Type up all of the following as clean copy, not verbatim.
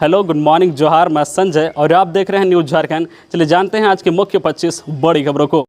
Hello, good morning, जोहार। मैं संजय और आप देख रहे हैं न्यूज़ झारखंड। चलिए जानते हैं आज के मुख्य 25 बड़ी खबरों को।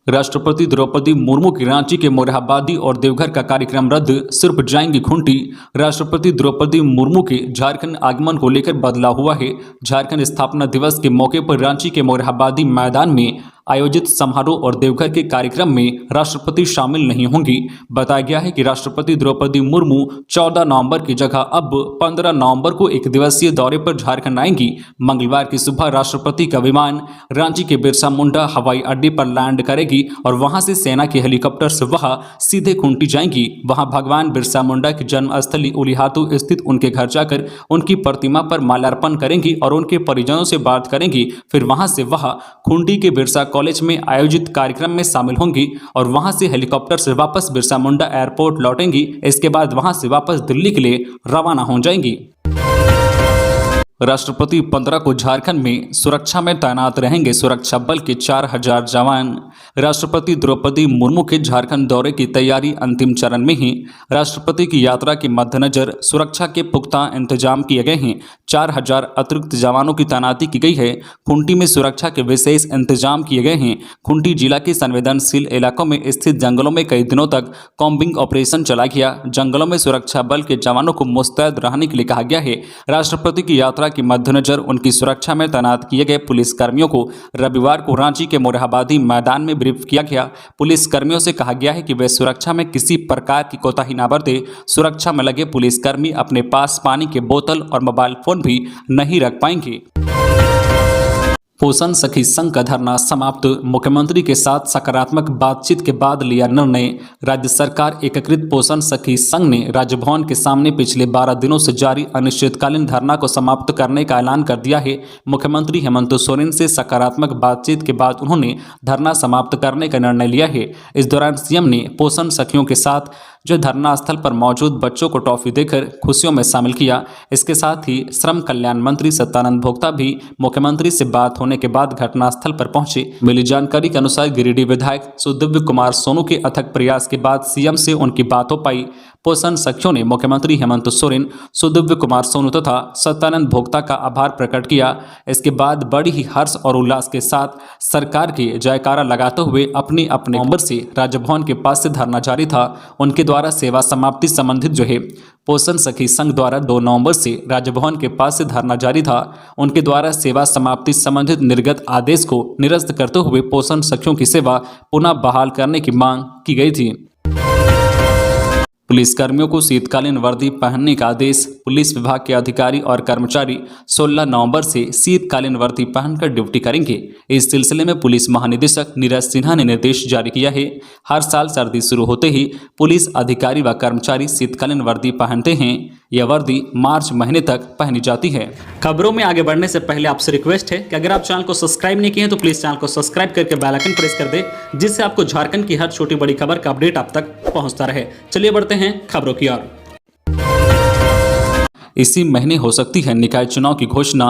राष्ट्रपति द्रौपदी मुर्मू की रांची के मोरहाबादी और देवघर का कार्यक्रम रद्द, सिर्फ जाएंगी खूंटी। राष्ट्रपति द्रौपदी मुर्मू के झारखंड आगमन को लेकर बदलाव हुआ है। झारखंड स्थापना दिवस के मौके पर रांची के मोरहाबादी मैदान में आयोजित समारोह और देवघर के कार्यक्रम में राष्ट्रपति शामिल नहीं होंगी। बताया गया है कि राष्ट्रपति द्रौपदी मुर्मू 14 नवंबर की जगह अब 15 नवंबर को एक दिवसीय दौरे पर झारखंड आएंगी। मंगलवार की सुबह राष्ट्रपति का विमान रांची के बिरसा मुंडा हवाई अड्डे पर लैंड करेगी और वहां से सेना के हेलीकॉप्टर से वह सीधे खूंटी जाएंगी। वहां भगवान बिरसा मुंडा की जन्मस्थली उलीहातू स्थित उनके घर जाकर उनकी प्रतिमा पर माल्यार्पण करेंगी और उनके परिजनों से बात करेंगी। फिर वहां से वह खूंटी के बिरसा कॉलेज में आयोजित कार्यक्रम में शामिल होंगी और वहां से हेलीकॉप्टर से वापस बिरसा मुंडा एयरपोर्ट लौटेंगी। इसके बाद वहां से वापस दिल्ली के लिए रवाना हो जाएंगी। राष्ट्रपति 15 को झारखंड में सुरक्षा में तैनात रहेंगे सुरक्षा बल के 4000 जवान। राष्ट्रपति द्रौपदी मुर्मू के झारखंड दौरे की तैयारी अंतिम चरण में ही। राष्ट्रपति की यात्रा के मद्देनजर सुरक्षा के पुख्ता इंतजाम किए गए हैं। 4000 अतिरिक्त जवानों की तैनाती की गई है। खूंटी में सुरक्षा के विशेष इंतजाम किए गए हैं। खूंटी जिला के संवेदनशील इलाकों में स्थित जंगलों में कई दिनों तक कॉम्बिंग ऑपरेशन चला गया। जंगलों में सुरक्षा बल के जवानों को मुस्तैद रहने के लिए कहा गया है। राष्ट्रपति की यात्रा के मद्देनजर उनकी सुरक्षा में तैनात किए गए पुलिसकर्मियों को रविवार को रांची के मोरहाबादी मैदान में ब्रीफ किया गया। पुलिसकर्मियों से कहा गया है कि वे सुरक्षा में किसी प्रकार की कोताही न बरते। सुरक्षा में लगे पुलिसकर्मी अपने पास पानी के बोतल और मोबाइल फोन भी नहीं रख पाएंगे। पोषण सखी संघ का धरना समाप्त, मुख्यमंत्री के साथ सकारात्मक बातचीत के बाद लिया निर्णय। राज्य सरकार एकीकृत पोषण सखी संघ ने राजभवन के सामने पिछले 12 दिनों से जारी अनिश्चितकालीन धरना को समाप्त करने का ऐलान कर दिया है। मुख्यमंत्री हेमंत सोरेन से सकारात्मक बातचीत के बाद उन्होंने धरना समाप्त करने का निर्णय लिया है। इस दौरान सीएम ने पोषण सखियों के साथ जो धरना स्थल पर मौजूद बच्चों को टॉफी देकर खुशियों में शामिल किया। इसके साथ ही श्रम कल्याण मंत्री सत्यानंद भोक्ता भी मुख्यमंत्री से बात होने के बाद घटनास्थल पर पहुंचे। मिली जानकारी के अनुसार गिरिडीह विधायक सुदिव्य कुमार सोनू के अथक प्रयास के बाद सीएम से उनकी बात हो पाई। पोषण सखियों ने मुख्यमंत्री हेमंत सोरेन, सुदिव्य कुमार सोनू तथा सत्यानंद भोक्ता का आभार प्रकट किया। इसके बाद बड़ी ही हर्ष और उल्लास के साथ सरकार के जयकारा लगाते हुए अपने अपने नंबर से राजभवन के पास से धरना जारी था। उनके द्वारा सेवा समाप्ति संबंधित जो है पोषण सखी संघ द्वारा 2 नवंबर से राजभवन के पास से धरना जारी था। उनके द्वारा सेवा समाप्ति संबंधित निर्गत आदेश को निरस्त करते हुए पोषण सखियों की सेवा पुनः बहाल करने की मांग की गई थी। पुलिसकर्मियों को शीतकालीन वर्दी पहनने का आदेश, पुलिस विभाग के अधिकारी और कर्मचारी 16 नवंबर से शीतकालीन वर्दी पहनकर ड्यूटी करेंगे। इस सिलसिले में पुलिस महानिदेशक नीरज सिन्हा ने निर्देश जारी किया है। हर साल सर्दी शुरू होते ही पुलिस अधिकारी व कर्मचारी शीतकालीन वर्दी पहनते हैं। यह वर्दी मार्च महीने तक पहनी जाती है। खबरों में आगे बढ़ने से पहले आपसे रिक्वेस्ट है कि अगर आप चैनल को सब्सक्राइब नहीं किए हैं तो प्लीज़ चैनल को सब्सक्राइब करके बेल आइकन प्रेस कर दे, जिससे आपको झारखंड की हर छोटी बड़ी खबर का अपडेट आप तक पहुंचता रहे। चलिए बढ़ते हैं खबरों की ओर। इसी महीने हो सकती है निकाय चुनाव की घोषणा।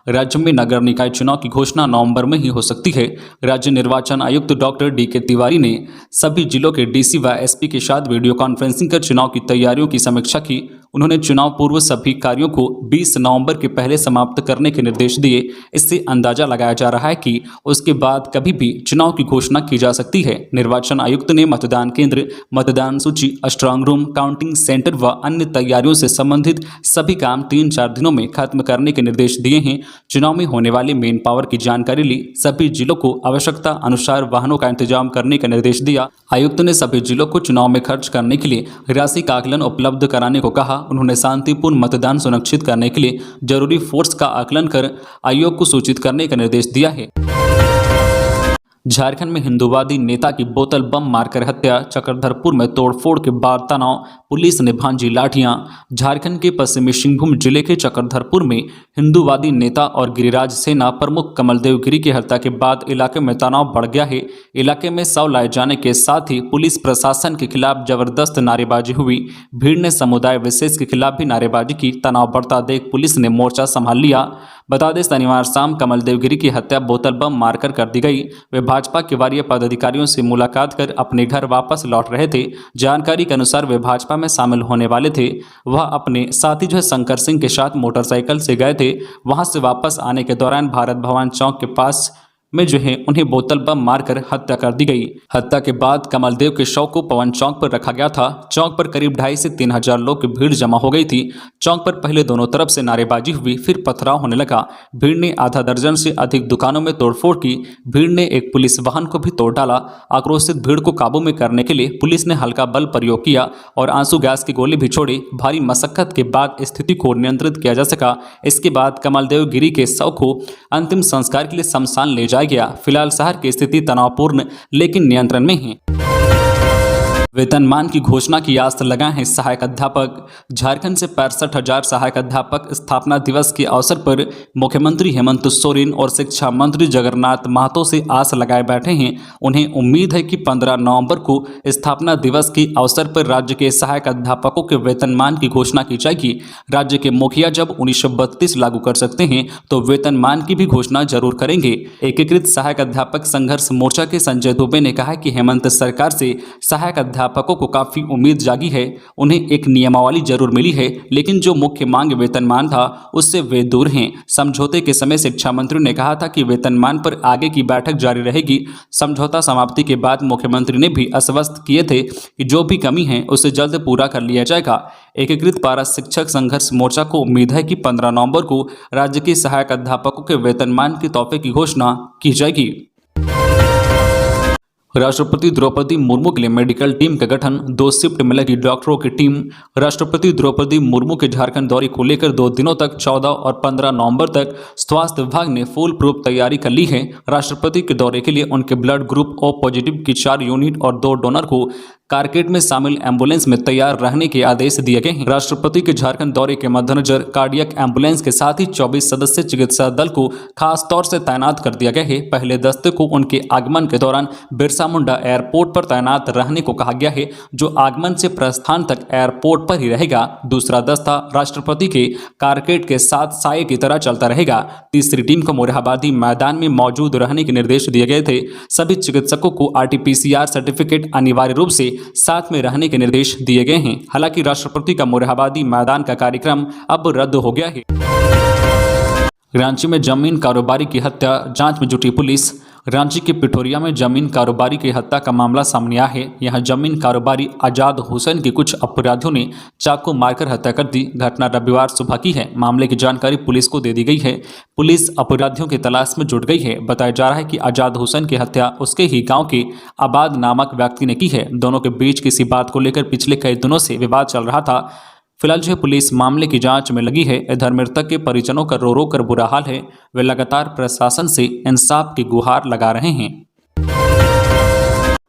राज्य में नगर निकाय चुनाव की घोषणा नवंबर में ही हो सकती है। राज्य निर्वाचन आयुक्त डॉक्टर डी.के. तिवारी ने सभी जिलों के डीसी व एसपी के साथ वीडियो कॉन्फ्रेंसिंग कर चुनाव की तैयारियों की समीक्षा की। उन्होंने चुनाव पूर्व सभी कार्यों को 20 नवंबर के पहले समाप्त करने के निर्देश दिए। इससे अंदाजा लगाया जा रहा है कि उसके बाद कभी भी चुनाव की घोषणा की जा सकती है। निर्वाचन आयुक्त ने मतदान केंद्र, मतदान सूची, स्ट्रांग रूम, काउंटिंग सेंटर व अन्य तैयारियों से संबंधित सभी काम 3-4 दिनों में खत्म करने के निर्देश दिए हैं। चुनाव में होने वाले मेन पावर की जानकारी ली। सभी जिलों को आवश्यकता अनुसार वाहनों का इंतजाम करने का निर्देश दिया। आयुक्त ने सभी जिलों को चुनाव में खर्च करने के लिए राशि का आकलन उपलब्ध कराने को कहा। उन्होंने शांतिपूर्ण मतदान सुनिश्चित करने के लिए जरूरी फोर्स का आकलन कर आयोग को सूचित करने का निर्देश दिया है। झारखंड में हिंदूवादी नेता की बोतल बम मारकर हत्या, चक्रधरपुर में तोड़फोड़ के बाद तनाव, पुलिस ने भांजी लाठियां। झारखंड के पश्चिमी सिंहभूम जिले के चक्रधरपुर में हिंदूवादी नेता और गिरिराज सेना प्रमुख कमलदेव गिरी की हत्या के बाद इलाके में तनाव बढ़ गया है। इलाके में शव लाए जाने के साथ ही पुलिस प्रशासन के खिलाफ जबरदस्त नारेबाजी हुई। भीड़ ने समुदाय विशेष के खिलाफ भी नारेबाजी की। तनाव बढ़ता देख पुलिस ने मोर्चा संभाल लिया। बता दें, शनिवार शाम कमलदेव गिरी की हत्या बोतल बम मारकर कर दी गई। वे भाजपा के वरीय पदाधिकारियों से मुलाकात कर अपने घर वापस लौट रहे थे। जानकारी के अनुसार वे भाजपा में शामिल होने वाले थे। वह अपने साथी शंकर सिंह के साथ मोटरसाइकिल से गए थे। वहां से वापस आने के दौरान भारत भवन चौक के पास में उन्हें बोतल बम मारकर हत्या कर दी गई। हत्या के बाद कमलदेव के शव को पवन चौक पर रखा गया था। चौक पर करीब 2,500 से 3,000 लोग की भीड़ जमा हो गई थी। चौक पर पहले दोनों तरफ से नारेबाजी हुई, फिर पथराव होने लगा। भीड़ ने आधा दर्जन से अधिक दुकानों में तोड़फोड़ की। भीड़ ने एक पुलिस वाहन को भी तोड़ डाला। आक्रोशित भीड़ को काबू में करने के लिए पुलिस ने हल्का बल प्रयोग किया और आंसू गैस की गोली भी छोड़ी। भारी मशक्कत के बाद स्थिति को नियंत्रित किया जा सका। इसके बाद कमलदेव गिरी के शव को अंतिम संस्कार के लिए शमशान ले जाया गया। फिलहाल शहर की स्थिति तनावपूर्ण लेकिन नियंत्रण में है। वेतनमान की घोषणा की आस लगाए हैं सहायक अध्यापक। झारखंड से 65,000 सहायक अध्यापक स्थापना दिवस के अवसर पर मुख्यमंत्री हेमंत सोरेन और शिक्षा मंत्री जगन्नाथ महतो से आस लगाए बैठे हैं। उन्हें उम्मीद है कि 15 नवंबर को स्थापना दिवस के अवसर पर राज्य के सहायक अध्यापकों के वेतनमान की घोषणा की जाएगी। राज्य के मुखिया जब 1932 लागू कर सकते हैं तो वेतनमान की भी घोषणा जरूर करेंगे। एकीकृत सहायक अध्यापक संघर्ष मोर्चा के संजय दुबे ने कहा कि हेमंत सरकार से सहायक अध्यापकों को काफी उम्मीद जागी है। उन्हें एक नियमावली जरूर मिली है, लेकिन जो मुख्य मांग वेतनमान था उससे वे दूर हैं। समझौते के समय शिक्षा मंत्री ने कहा था कि वेतनमान पर आगे की बैठक जारी रहेगी। समझौता समाप्ति के बाद मुख्यमंत्री ने भी आश्वस्त किए थे कि जो भी कमी है उसे जल्द पूरा कर लिया जाएगा। एकीकृत पारा शिक्षक संघर्ष मोर्चा को उम्मीद है कि 15 नवंबर को राज्य के सहायक अध्यापकों के वेतनमान के तोहफे की घोषणा की जाएगी। राष्ट्रपति द्रौपदी मुर्मू के लिए मेडिकल टीम का गठन, 2 शिफ्ट में लगी डॉक्टरों की टीम। राष्ट्रपति द्रौपदी मुर्मू के झारखंड दौरे को लेकर 2 दिनों तक 14 और 15 नवंबर तक स्वास्थ्य विभाग ने फुल प्रूफ तैयारी कर ली है। राष्ट्रपति के दौरे के लिए उनके ब्लड ग्रुप ओ पॉजिटिव की 4 यूनिट और 2 डोनर को कारकेड में शामिल एम्बुलेंस में तैयार रहने के आदेश दिए गए हैं। राष्ट्रपति के झारखंड दौरे के मद्देनजर कार्डियक एम्बुलेंस के साथ ही 24 सदस्यीय चिकित्सा दल को खास तौर से तैनात कर दिया गया है। पहले दस्ते को उनके आगमन के दौरान बिरसा मुंडा एयरपोर्ट पर तैनात रहने को कहा गया है, जो आगमन से प्रस्थान तक एयरपोर्ट पर ही रहेगा। दूसरा दस्ता राष्ट्रपति के कारकेड के साथ साये की तरह चलता रहेगा। तीसरी टीम को मोरहाबादी मैदान में मौजूद रहने के निर्देश दिए गए थे। सभी चिकित्सकों को RT-PCR सर्टिफिकेट अनिवार्य रूप से साथ में रहने के निर्देश दिए गए हैं। हालांकि राष्ट्रपति का मोरहाबादी मैदान का कार्यक्रम अब रद्द हो गया है। रांची में जमीन कारोबारी की हत्या, जांच में जुटी पुलिस। रांची के पिठोरिया में जमीन कारोबारी की हत्या का मामला सामने आया है। यहां जमीन कारोबारी आजाद हुसैन की कुछ अपराधियों ने चाकू मारकर हत्या कर दी। घटना रविवार सुबह की है। मामले की जानकारी पुलिस को दे दी गई है। पुलिस अपराधियों की तलाश में जुट गई है। बताया जा रहा है कि आजाद हुसैन की हत्या उसके ही गाँव के आबाद नामक व्यक्ति ने की है। दोनों के बीच किसी बात को लेकर पिछले कई दिनों से विवाद चल रहा था। फिलहाल पुलिस मामले की जांच में लगी है। इधर मृतक के परिजनों का रो रो कर बुरा हाल है। वे लगातार प्रशासन से इंसाफ की गुहार लगा रहे हैं।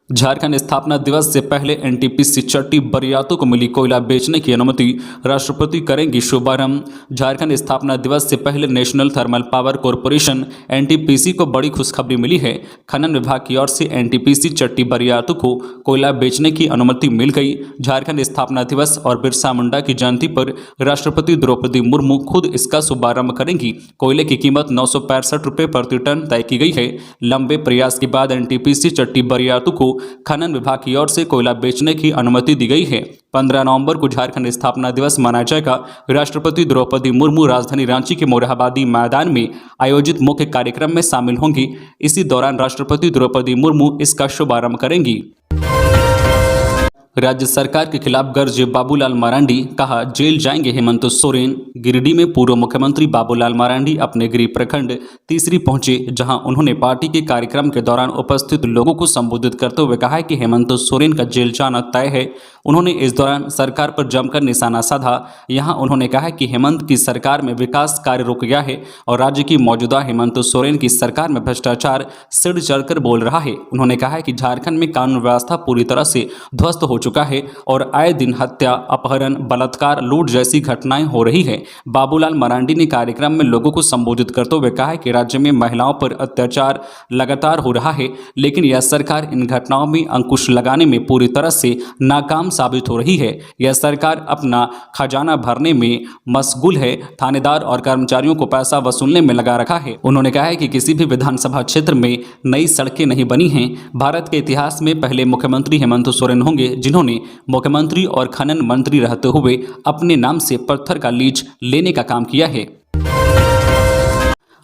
झारखंड स्थापना दिवस से पहले NTPC चट्टी बरियातों को मिली कोयला बेचने की अनुमति, राष्ट्रपति करेंगी शुभारंभ। झारखंड स्थापना दिवस से पहले national thermal power corporation NTPC को बड़ी खुशखबरी मिली है। खनन विभाग की ओर से NTPC चट्टी बरियातों को कोयला बेचने की अनुमति मिल गई। झारखंड स्थापना दिवस और बिरसा मुंडा की जयंती पर राष्ट्रपति द्रौपदी मुर्मू खुद इसका शुभारंभ करेंगी। कोयले की कीमत 965 रुपये प्रति टन तय की गई है। लंबे प्रयास के बाद NTPC चट्टी बरियातों को खनन विभाग की ओर से कोयला बेचने की अनुमति दी गई है। 15 नवंबर को झारखंड स्थापना दिवस मनाया जाएगा। राष्ट्रपति द्रौपदी मुर्मू राजधानी रांची के मोरहाबादी मैदान में आयोजित मुख्य कार्यक्रम में शामिल होंगी। इसी दौरान राष्ट्रपति द्रौपदी मुर्मू इसका शुभारंभ करेंगी। राज्य सरकार के खिलाफ गरजे बाबूलाल मरांडी, कहा जेल जाएंगे हेमंत सोरेन। गिरिडीह में पूर्व मुख्यमंत्री बाबूलाल मरांडी अपने गृह प्रखंड तीसरी पहुंचे, जहां उन्होंने पार्टी के कार्यक्रम के दौरान उपस्थित लोगों को संबोधित करते हुए कहा कि हेमंत सोरेन का जेल जाना तय है। उन्होंने इस दौरान सरकार पर जमकर निशाना साधा। यहां उन्होंने कहा कि हेमंत की सरकार में विकास कार्य रुक गया है और राज्य की मौजूदा हेमंत सोरेन की सरकार में भ्रष्टाचार सिर चढ़कर बोल रहा है। उन्होंने कहा कि झारखंड में कानून व्यवस्था पूरी तरह से ध्वस्त हो चुका है और आए दिन हत्या, अपहरण, बलात्कार, लूट जैसी घटनाएं हो रही है। बाबूलाल मरांडी ने कार्यक्रम में लोगों को संबोधित करते हुए कहा है कि राज्य में महिलाओं पर अत्याचार लगातार हो रहा है, लेकिन यह सरकार इन घटनाओं में अंकुश लगाने में पूरी तरह से नाकाम साबित हो रही है। यह सरकार अपना खजाना भरने में मशगूल है, थानेदार और कर्मचारियों को पैसा वसूलने में लगा रखा है। उन्होंने कहा है कि किसी भी विधानसभा क्षेत्र में नई सड़कें नहीं बनी हैं। भारत के इतिहास में पहले मुख्यमंत्री हेमंत सोरेन होंगे जिन्होंने मुख्यमंत्री और खनन मंत्री रहते हुए अपने नाम से पत्थर का लीज लेने का काम किया है।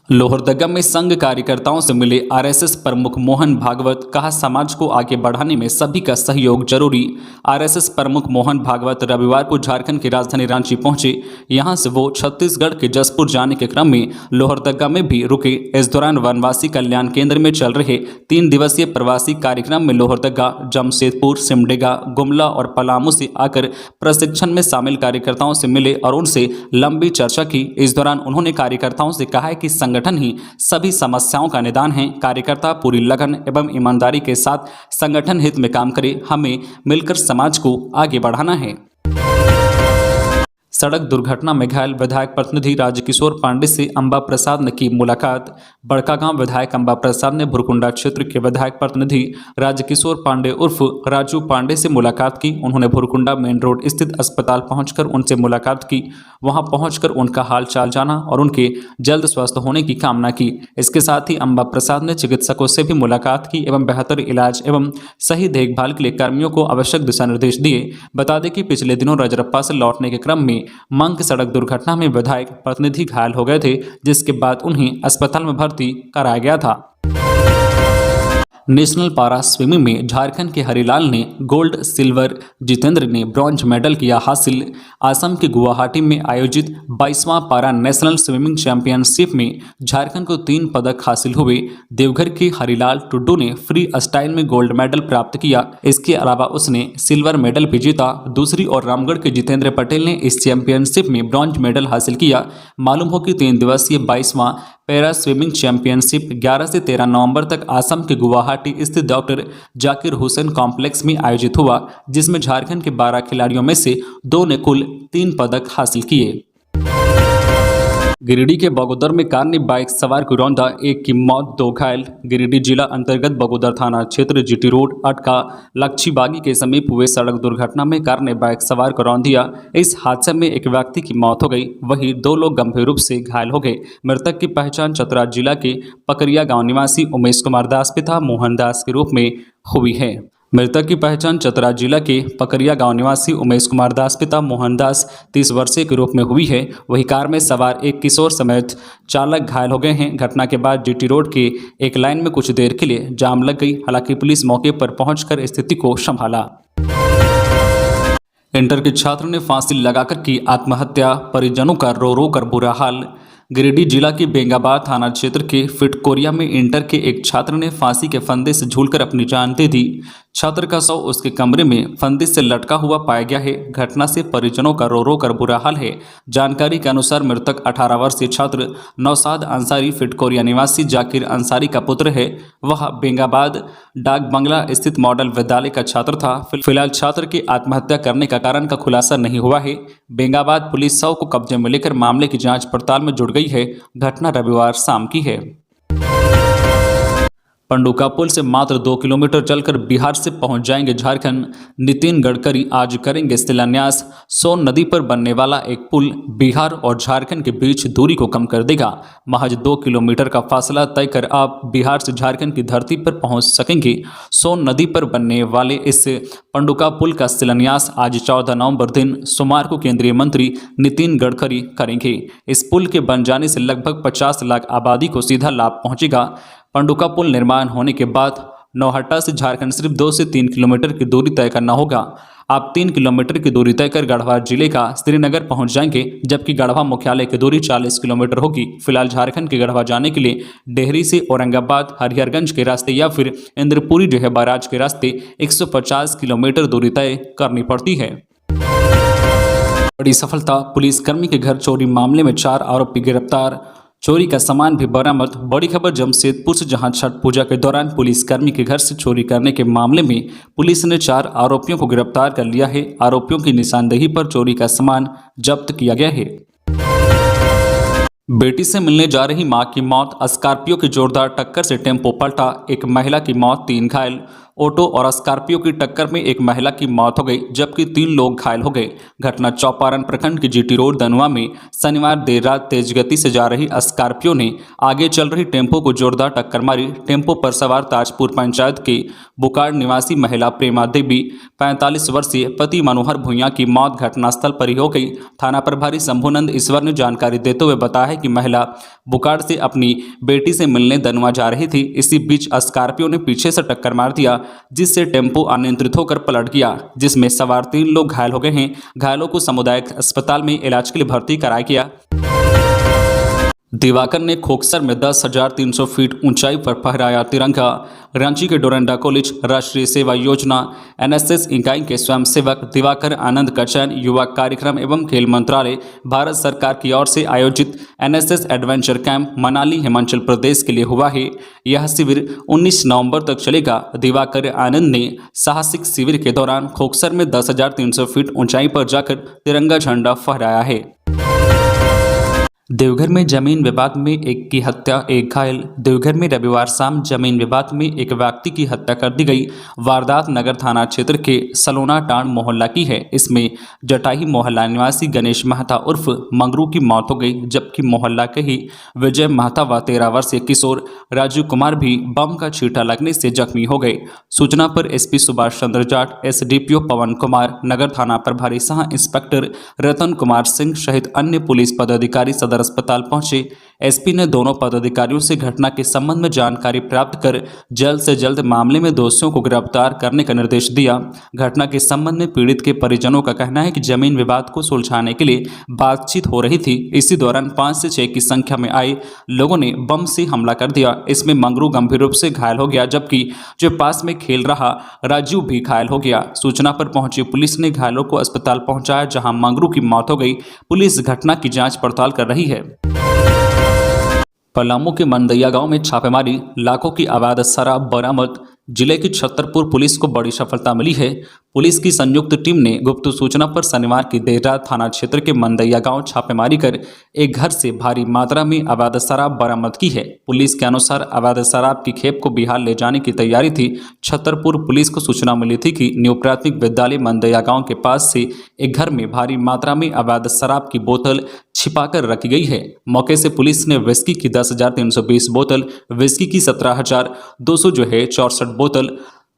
लोहरदगा में संघ कार्यकर्ताओं से मिले आरएसएस प्रमुख मोहन भागवत, कहा समाज को आगे बढ़ाने में सभी का सहयोग जरूरी। आरएसएस प्रमुख मोहन भागवत रविवार को झारखंड की राजधानी रांची पहुंचे। यहां से वो छत्तीसगढ़ के जसपुर जाने के क्रम में लोहरदगा में भी रुके। इस दौरान वनवासी कल्याण केंद्र में चल रहे 3 दिवसीय प्रवासी कार्यक्रम में लोहरदगा, जमशेदपुर, सिमडेगा, गुमला और पलामू से आकर प्रशिक्षण में शामिल कार्यकर्ताओं से मिले और उनसे लंबी चर्चा की। इस दौरान उन्होंने कार्यकर्ताओं से कहा है कि संगठन ही सभी समस्याओं का निदान है। कार्यकर्ता पूरी लगन एवं ईमानदारी के साथ संगठन हित में काम करें। हमें मिलकर समाज को आगे बढ़ाना है। सड़क दुर्घटना में घायल विधायक प्रतिनिधि राजकिशोर पांडे से अंबा प्रसाद ने की मुलाकात। बड़कागांव विधायक अंबा प्रसाद ने भुरकुंडा क्षेत्र के विधायक प्रतिनिधि राजकिशोर पांडे उर्फ राजू पांडे से मुलाकात की। उन्होंने भुरकुंडा मेन रोड स्थित अस्पताल पहुंचकर उनसे मुलाकात की। वहां पहुंचकर उनका हाल चाल जाना और उनके जल्द स्वस्थ होने की कामना की। इसके साथ ही अंबा प्रसाद ने चिकित्सकों से भी मुलाकात की एवं बेहतर इलाज एवं सही देखभाल के लिए कर्मियों को आवश्यक दिशा निर्देश दिए। बता दें कि पिछले दिनों रजरप्पा से लौटने के क्रम में मंग सड़क दुर्घटना में विधायक प्रतिनिधि घायल हो गए थे, जिसके बाद उन्हें अस्पताल में भर्ती कराया गया था। नेशनल पारा स्विमिंग में झारखंड के हरिलाल ने गोल्ड, सिल्वर, जितेंद्र ने ब्रॉन्ज मेडल किया हासिल। असम के गुवाहाटी में आयोजित 22वां पारा नेशनल स्विमिंग चैंपियनशिप में झारखंड को 3 पदक हासिल हुए। देवघर के हरिलाल टुड्डू ने फ्री स्टाइल में गोल्ड मेडल प्राप्त किया। इसके अलावा उसने सिल्वर मेडल भी जीता। दूसरी ओर रामगढ़ के जितेंद्र पटेल ने इस चैंपियनशिप में ब्रॉन्ज मेडल हासिल किया। मालूम हो कि 3 दिवसीय 22वां पैरा स्विमिंग चैंपियनशिप 11 से 13 नवंबर तक असम के गुवाहाटी स्थित डॉक्टर जाकिर हुसैन कॉम्प्लेक्स में आयोजित हुआ, जिसमें झारखंड के 12 खिलाड़ियों में से 2 ने कुल 3 पदक हासिल किए। गिरिडीह के बगोदर में कार ने बाइक सवार को रौंदा, 1 की मौत, 2 घायल। गिरिडीह जिला अंतर्गत बगोदर थाना क्षेत्र जीटी रोड अटका लक्षीबागी के समीप हुए सड़क दुर्घटना में कार ने बाइक सवार को रौंद दिया। इस हादसे में एक व्यक्ति की मौत हो गई, वहीं 2 लोग गंभीर रूप से घायल हो गए। मृतक की पहचान चतरा जिला के पकरिया गांव निवासी उमेश कुमार दास पिता मोहन दास के रूप में हुई है। मृतक की पहचान चतरा जिला के पकरिया गांव निवासी उमेश कुमार दास पिता मोहन दास 30 वर्षीय के रूप में हुई है। वही कार में सवार एक किशोर समेत चालक घायल हो गए हैं। घटना के बाद जीटी रोड के एक लाइन में कुछ देर के लिए जाम लग गई। हालांकि पुलिस मौके पर पहुंचकर स्थिति को संभाला। इंटर के छात्र ने फांसी लगाकर की आत्महत्या, परिजनों का रो रो कर बुरा हाल। गिरिडीह जिला के बेंगाबाद थाना क्षेत्र के फिटकोरिया में इंटर के एक छात्र ने फांसी के फंदे से झूलकर अपनी जान दे दी। छात्र का शव उसके कमरे में फंदे से लटका हुआ पाया गया है। घटना से परिजनों का रो रो कर बुरा हाल है। जानकारी के अनुसार मृतक 18 वर्षीय छात्र नौसाद अंसारी फिटकोरिया निवासी जाकिर अंसारी का पुत्र है। वह बेंगाबाद डाक बंगला स्थित मॉडल विद्यालय का छात्र था। फिलहाल छात्र की आत्महत्या करने का कारण का खुलासा नहीं हुआ है। बेंगाबाद पुलिस शव को कब्जे में लेकर मामले की जांच पड़ताल में जुट गई है। घटना रविवार शाम की है। पंडुका पुल से मात्र 2 किलोमीटर चलकर बिहार से पहुंच जाएंगे झारखंड। नितिन गडकरी आज करेंगे शिलान्यास। सोन नदी पर बनने वाला एक पुल बिहार और झारखंड के बीच दूरी को कम कर देगा। महज 2 किलोमीटर का फासला तय कर आप बिहार से झारखंड की धरती पर पहुंच सकेंगे। सोन नदी पर बनने वाले इस पंडुका पुल का शिलान्यास आज 14 नवंबर दिन सोमवार को केंद्रीय मंत्री नितिन गडकरी करेंगे। इस पुल के बन जाने से लगभग 50 लाख आबादी को सीधा लाभ पहुंचेगा। पंडुका पुल निर्माण होने के बाद नौहट्टा से झारखंड सिर्फ 2 से 3 किलोमीटर की दूरी तय करना होगा। आप 3 किलोमीटर की दूरी तय कर गढ़वा जिले का श्रीनगर पहुंच जाएंगे, जबकि गढ़वा मुख्यालय की दूरी 40 किलोमीटर होगी। फिलहाल झारखंड के गढ़वा जाने के लिए डेहरी से औरंगाबाद, हरिहरगंज के रास्ते या फिर इंद्रपुरी जो है बैराज के रास्ते 150 किलोमीटर दूरी तय करनी पड़ती है। बड़ी सफलता, पुलिसकर्मी के घर चोरी मामले में 4 आरोपी गिरफ्तार। चोरी का सामान भी बरामद। बड़ी खबर जमशेदपुर से, जहां छठ पूजा के दौरान पुलिसकर्मी के घर से चोरी करने के मामले में पुलिस ने 4 आरोपियों को गिरफ्तार कर लिया है। आरोपियों की निशानदेही पर चोरी का सामान जब्त किया गया है। बेटी से मिलने जा रही मां की मौत। स्कॉर्पियो की जोरदार टक्कर से टेम्पो पलटा, एक महिला की मौत, 3 घायल। ऑटो और स्कॉर्पियो की टक्कर में एक महिला की मौत हो गई जबकि 3 लोग घायल हो गए। घटना चौपारण प्रखंड की जीटी रोड दनुआ में शनिवार देर रात तेज गति से जा रही स्कॉर्पियो ने आगे चल रही टेम्पो को जोरदार टक्कर मारी। टेम्पो पर सवार ताजपुर पंचायत के बुकाड़ निवासी महिला प्रेमा देवी, 45 वर्षीय, पति मनोहर भुइयां की मौत घटनास्थल पर ही हो गई। थाना प्रभारी शंभुनंद ईश्वर ने जानकारी देते हुए बताया है कि महिला बुकाड़ से अपनी बेटी से मिलने दनुआ जा रही थी। इसी बीच स्कॉर्पियो ने पीछे से टक्कर मार दिया जिससे टेम्पो अनियंत्रित होकर पलट गया, जिसमें सवार 3 लोग घायल हो गए हैं। घायलों को सामुदायिक अस्पताल में इलाज के लिए भर्ती कराया गया। दिवाकर ने खोखसर में 10,300 फीट ऊंचाई पर फहराया तिरंगा। रांची के डोरंडा कॉलेज, राष्ट्रीय सेवा योजना, एनएसएस इकाई के स्वयंसेवक दिवाकर आनंद का चयन युवा कार्यक्रम एवं खेल मंत्रालय, भारत सरकार की ओर से आयोजित NSS adventure camp Manali, Himachal Pradesh के लिए हुआ है। यह शिविर 19 नवंबर तक चलेगा। दिवाकर आनंद ने साहसिक शिविर के दौरान खोखसर में 10,300 फीट ऊंचाई पर जाकर तिरंगा झंडा फहराया है। देवघर में जमीन विवाद में एक की हत्या, 1 घायल। देवघर में रविवार शाम जमीन विवाद में एक व्यक्ति की हत्या कर दी गई। वारदात नगर थाना क्षेत्र के सलोना टांड मोहल्ला की है। इसमें जटाही मोहल्ला निवासी गणेश महता उर्फ मंगरू की मौत हो गई जबकि मोहल्ला के ही विजय महता व 13 वर्षीय किशोर राजू कुमार भी बम का छींटा लगने से जख्मी हो गए। सूचना पर एसपी सुभाष चंद्र जाट, एसडीपीओ पवन कुमार, नगर थाना प्रभारी सह इंस्पेक्टर रतन कुमार सिंह सहित अन्य पुलिस पदाधिकारी सदर अस्पताल पहुंचे। एसपी ने दोनों पदाधिकारियों से घटना के संबंध में जानकारी प्राप्त कर जल्द से जल्द मामले में दोषियों को गिरफ्तार करने का निर्देश दिया। घटना के संबंध में पीड़ित के परिजनों का कहना है कि जमीन विवाद को सुलझाने के लिए बातचीत हो रही थी। इसी दौरान 5 से 6 की संख्या में आए लोगों ने बम से हमला कर दिया। इसमें मंगरू गंभीर रूप से घायल हो गया जबकि जो पास में खेल रहा राजू भी घायल हो गया। सूचना पर पहुंची पुलिस ने घायलों को अस्पताल पहुंचाया जहां मंगरू की मौत हो गई। पुलिस घटना की जांच पड़ताल कर रही है। पलामू के मंदैया गांव में छापेमारी, लाखों की अवैध शराब बरामद। जिले की छतरपुर पुलिस को बड़ी सफलता मिली है। पुलिस की संयुक्त टीम ने गुप्त सूचना पर शनिवार की देर रात थाना क्षेत्र के मंदैया गांव छापेमारी कर एक घर से भारी मात्रा में अवैध शराब बरामद की है। पुलिस के अनुसार अवैध शराब की खेप को बिहार ले जाने की तैयारी थी। छतरपुर पुलिस को सूचना मिली थी कि न्यू प्राथमिक विद्यालय मंदैया गांव के पास से एक घर में भारी मात्रा में अवैध शराब की बोतल छिपाकर रखी गई है। मौके से पुलिस ने विस्की की 10,320 बोतल, विस्की की 17,200 64 बोतल,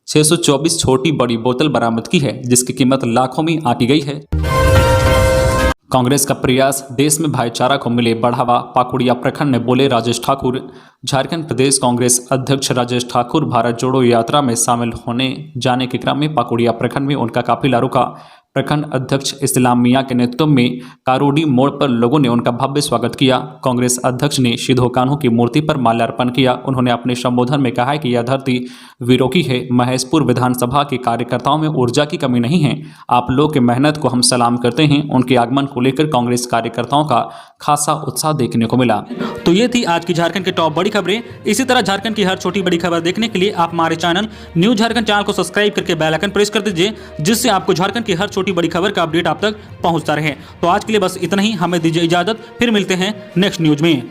624 छोटी बड़ी बोतल बरामद की है जिसकी कीमत लाखों में आंकी गई है। कांग्रेस का प्रयास, देश में भाईचारा को मिले बढ़ावा। पाकुड़िया प्रखंड में बोले राजेश ठाकुर। झारखंड प्रदेश कांग्रेस अध्यक्ष राजेश ठाकुर भारत जोड़ो यात्रा में शामिल होने जाने के क्रम में पाकुड़िया प्रखंड में उनका काफिला रुका। प्रखंड अध्यक्ष इस्लाम मियां के नेतृत्व में कारोडी मोड़ पर लोगों ने उनका भव्य स्वागत किया। कांग्रेस अध्यक्ष ने सिधो कान्हू की मूर्ति पर माल्यार्पण किया। उन्होंने अपने संबोधन में कहा कि यह धरती वीरों की है। महेशपुर विधानसभा के कार्यकर्ताओं में ऊर्जा की कमी नहीं है। आप लोग की मेहनत को हम सलाम करते हैं। उनके आगमन को लेकर कांग्रेस कार्यकर्ताओं का खासा उत्साह देखने को मिला। तो ये थी आज की झारखंड की टॉप बड़ी खबरें। इसी तरह झारखंड की हर छोटी बड़ी खबर देखने के लिए आप हमारे चैनल न्यूज झारखंड चैनल को सब्सक्राइब करके बेल आइकन प्रेस कर दीजिए जिससे आपको झारखंड की हर छोटी बड़ी खबर का अपडेट आप तक पहुंचता रहे। तो आज के लिए बस इतना ही, हमें दीजिए इजाजत, फिर मिलते हैं नेक्स्ट न्यूज में।